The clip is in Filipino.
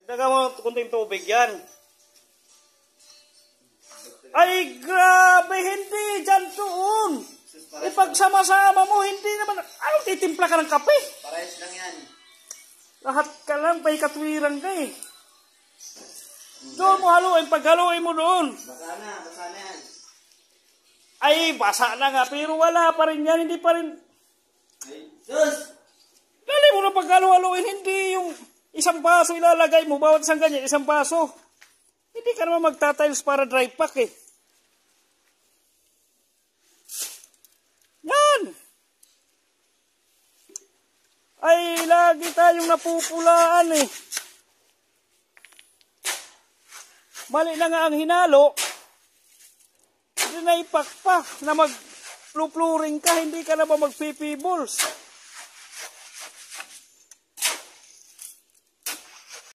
Daga mo kunting tubig yan. Ay, grabe, hindi dyan doon. Ipagsama-sama mo, hindi naman. Anong titimpla ka ng kape? Parehas lang yan. Lahat ka lang, pa'y katwiran ka eh. Doon mo haluin, paghaluin mo doon. Basa na yan. Ay, basa na nga, pero wala pa rin yan, hindi pa rin. Ay, sus! Dali mo na paghaluin, hindi yung isang baso ilalagay mo, bawat isang ganyan, isang baso. Hindi ka naman magtatiles para dry pack eh. Yan! Ay, lagi tayong napupulaan eh. Mali na nga ang hinalo. Hindi na ipakpak na mag-flu-fluring ka, hindi ka na ba mag-PP balls.